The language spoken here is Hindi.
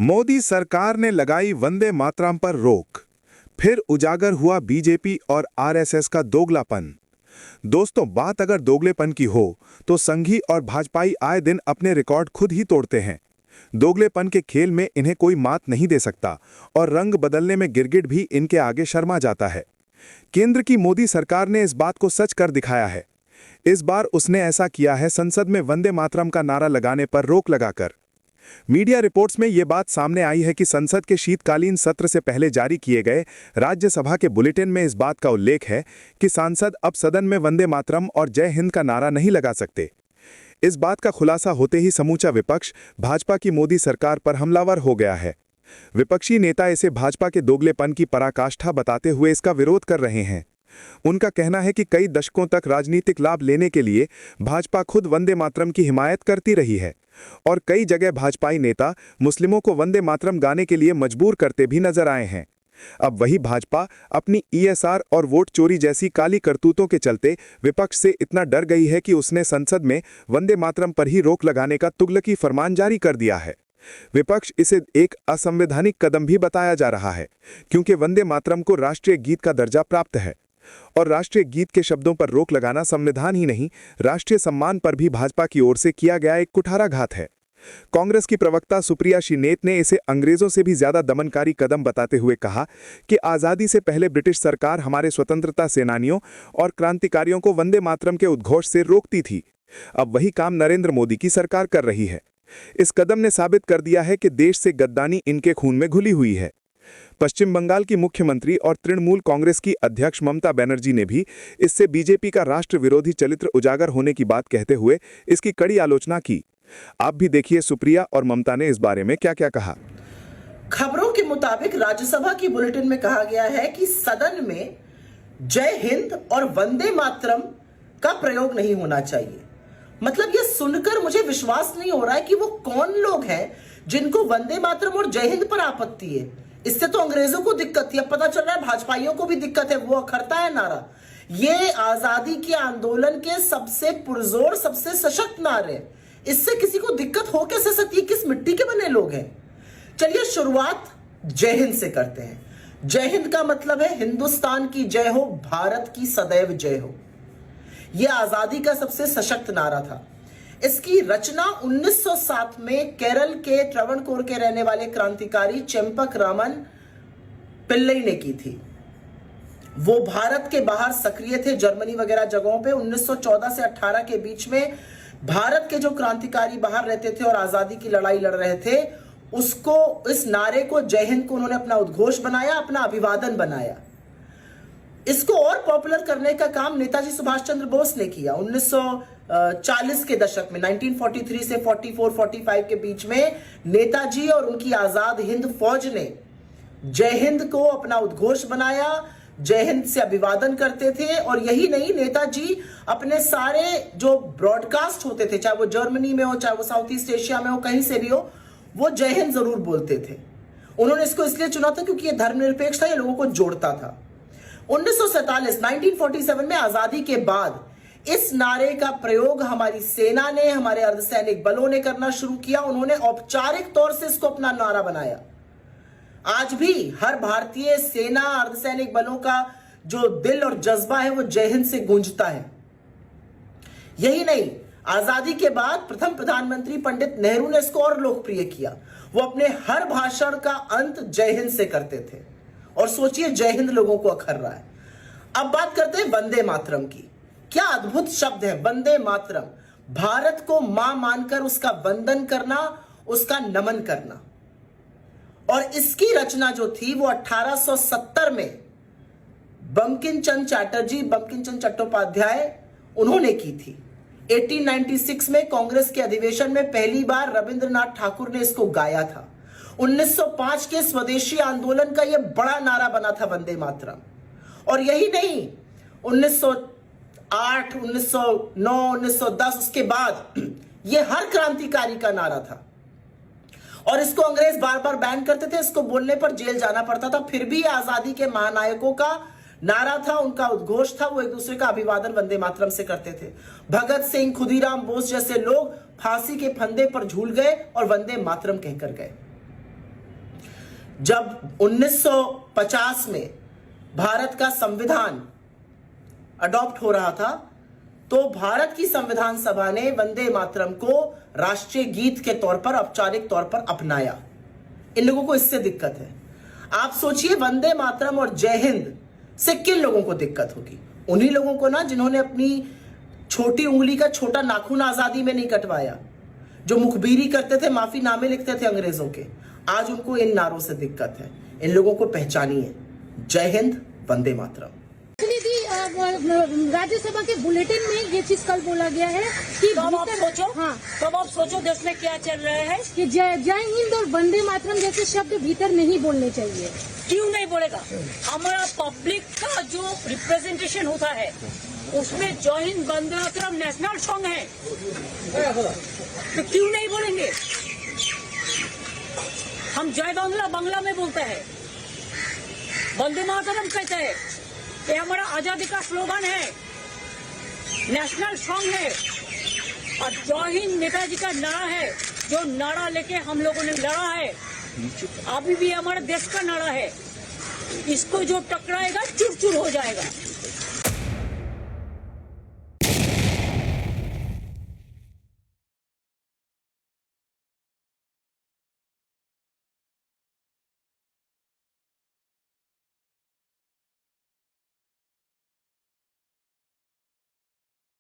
मोदी सरकार ने लगाई वंदे मातरम पर रोक। फिर उजागर हुआ बीजेपी और आरएसएस का दोगलापन। दोस्तों, बात अगर दोगलेपन की हो तो संघी और भाजपाई आए दिन अपने रिकॉर्ड खुद ही तोड़ते हैं। दोगलेपन के खेल में इन्हें कोई मात नहीं दे सकता और रंग बदलने में गिरगिट भी इनके आगे शर्मा जाता है। केंद्र की मोदी सरकार ने इस बात को सच कर दिखाया है। इस बार उसने ऐसा किया है संसद में वंदे मातरम का नारा लगाने पर रोक लगाकर। मीडिया रिपोर्ट्स में यह बात सामने आई है कि संसद के शीतकालीन सत्र से पहले जारी किए गए राज्यसभा के बुलेटिन में इस बात का उल्लेख है कि सांसद अब सदन में वंदे मातरम और जय हिंद का नारा नहीं लगा सकते। इस बात का खुलासा होते ही समूचा विपक्ष भाजपा की मोदी सरकार पर हमलावर हो गया है। विपक्षी नेता इसे भाजपा के दोगलेपन की पराकाष्ठा बताते हुए इसका विरोध कर रहे हैं। उनका कहना है कि कई दशकों तक राजनीतिक लाभ लेने के लिए भाजपा खुद वंदे मातरम की हिमायत करती रही है और कई जगह भाजपाई नेता मुस्लिमों को वंदे मातरम गाने के लिए मजबूर करते भी नजर आए हैं। अब वही भाजपा अपनी ईएसआर और वोट चोरी जैसी काली करतूतों के चलते विपक्ष से इतना डर गई है कि उसने संसद में वंदे मातरम पर ही रोक लगाने का तुगलकी फरमान जारी कर दिया है। विपक्ष इसे एक असंवैधानिक कदम भी बताया जा रहा है, क्योंकि वंदे मातरम को राष्ट्रीय गीत का दर्जा प्राप्त है और राष्ट्रीय गीत के शब्दों पर रोक लगाना संविधान ही नहीं, राष्ट्रीय सम्मान पर भी भाजपा की ओर से किया गया एक कुठाराघात है। कांग्रेस की प्रवक्ता सुप्रिया श्रीनेत ने इसे अंग्रेजों से भी ज्यादा दमनकारी कदम बताते हुए कहा कि आजादी से पहले ब्रिटिश सरकार हमारे स्वतंत्रता सेनानियों और क्रांतिकारियों को वंदे मातरम के उद्घोष से रोकती थी। अब वही काम नरेंद्र मोदी की सरकार कर रही है। इस कदम ने साबित कर दिया है कि देश से गद्दानी इनके खून में घुली हुई है। पश्चिम बंगाल की मुख्यमंत्री और तृणमूल कांग्रेस की अध्यक्ष ममता बनर्जी ने भी इससे बीजेपी का राष्ट्र विरोधी चरित्र उजागर होने की बात कहते हुए इसकी कड़ी आलोचना की। आप भी देखिए सुप्रिया और ममता ने इस बारे में क्या-क्या कहा। खबरों के मुताबिक राज्यसभा की बुलेटिन में कहा गया है कि सदन में जय हिंद और वंदे मातरम का प्रयोग नहीं होना चाहिए। मतलब यह सुनकर मुझे विश्वास नहीं हो रहा है कि वो कौन लोग हैं जिनको वंदे मातरम और जय हिंद पर आपत्ति है। इससे तो अंग्रेजों को दिक्कत थी, अब पता चल रहा है भाजपाइयों को भी दिक्कत है। वो अखरता है नारा। ये आजादी के आंदोलन के सबसे पुरजोर, सबसे सशक्त नारे हैं। इससे किसी को दिक्कत हो कैसे सकती है? किस मिट्टी के बने लोग हैं? चलिए शुरुआत जय हिंद से करते हैं। जय हिंद का मतलब है हिंदुस्तान की जय हो, भारत की सदैव जय हो। यह आजादी का सबसे सशक्त नारा था। इसकी रचना 1907 में केरल के ट्रवणकोर के रहने वाले क्रांतिकारी चेम्पक-रामन पिल्लई ने की थी। वो भारत के बाहर सक्रिय थे, जर्मनी वगैरह जगहों पे। 1914 से 18 के बीच में भारत के जो क्रांतिकारी बाहर रहते थे और आजादी की लड़ाई लड़ रहे थे, उसको, इस नारे को, जय हिंद को उन्होंने अपना उद्घोष बनाया, अपना अभिवादन बनाया। इसको और पॉपुलर करने का काम नेताजी सुभाष चंद्र बोस ने किया। 1940 के दशक में 1943 से 44-45 के बीच में नेताजी और उनकी आजाद हिंद फौज ने जय हिंद को अपना उद्घोष बनाया, जय हिंद से अभिवादन करते थे। और यही नहीं, नेताजी अपने सारे जो ब्रॉडकास्ट होते थे, चाहे वो जर्मनी में हो, चाहे वो साउथ ईस्ट एशिया में हो, कहीं से भी हो, वो जय हिंद जरूर बोलते थे। उन्होंने इसको इसलिए चुना था क्योंकि ये धर्मनिरपेक्ष था, ये लोगों को जोड़ता था। 1947 में आजादी के बाद इस नारे का प्रयोग हमारी सेना ने, हमारे अर्धसैनिक बलों ने करना शुरू किया। उन्होंने औपचारिक तौर से इसको अपना नारा बनाया। आज भी हर भारतीय सेना, अर्धसैनिक बलों का जो दिल और जज्बा है वो जय हिंद से गूंजता है। यही नहीं, आजादी के बाद प्रथम प्रधानमंत्री पंडित नेहरू ने इसको और लोकप्रिय किया। वो अपने हर भाषण का अंत जय हिंद से करते थे। और सोचिए, जय हिंद लोगों को अखर रहा है। अब बात करते हैं वंदे मातरम की। क्या अद्भुत शब्द है वंदे मातरम। भारत को मां मानकर उसका वंदन करना, उसका नमन करना। और इसकी रचना जो थी वो 1870 में बंकिम चंद्र चट्टोपाध्याय उन्होंने की थी। 1896 में कांग्रेस के अधिवेशन में पहली बार रविंद्रनाथ ठाकुर ने इसको गाया था। 1905 के स्वदेशी आंदोलन का यह बड़ा नारा बना था वंदे मातरम। और यही नहीं, 1908, 1909, 1910, उसके बाद यह हर क्रांतिकारी का नारा था। और इसको अंग्रेज बार बार बैन करते थे, इसको बोलने पर जेल जाना पड़ता था। फिर भी आजादी के महानायकों का नारा था, उनका उद्घोष था। वो एक दूसरे का अभिवादन वंदे मातरम से करते थे। भगत सिंह, खुदीराम बोस जैसे लोग फांसी के फंदे पर झूल गए और वंदे मातरम कहकर गए। जब 1950 में भारत का संविधान अडॉप्ट हो रहा था, तो भारत की संविधान सभा ने वंदे मातरम को राष्ट्रीय गीत के तौर पर औपचारिक तौर पर अपनाया। इन लोगों को इससे दिक्कत है। आप सोचिए, वंदे मातरम और जय हिंद से किन लोगों को दिक्कत होगी? उन्हीं लोगों को ना जिन्होंने अपनी छोटी उंगली का छोटा नाखून आजादी में नहीं कटवाया, जो मुखबिरी करते थे, माफीनामे लिखते थे अंग्रेजों के। आज उनको इन नारों से दिक्कत है। इन लोगों को पहचानिए। जय हिंद, वंदे मातरम। राज्यसभा के बुलेटिन में ये चीज कल बोला गया है कि तब आप सोचो, हाँ, तब आप सोचो देश में क्या चल रहा है। कि जय हिंद और वंदे मातरम जैसे शब्द भीतर नहीं बोलने चाहिए। क्यों नहीं बोलेगा? हमारा पब्लिक का जो रिप्रेजेंटेशन होता है उसमें जय हिंद वंदे मातरम नेशनल सॉन्ग है, तो क्यों नहीं बोलेंगे? हम जय बांग्ला बांग्ला में बोलते हैं, वंदे मातरम कहते हैं। ये हमारा आजादी का स्लोगन है, नेशनल सॉन्ग है। और जय हिंद नेताजी का नारा है, जो नारा लेके हम लोगों ने लड़ा है, अभी भी हमारे देश का नारा है। इसको जो टकराएगा चूर चूर हो जाएगा।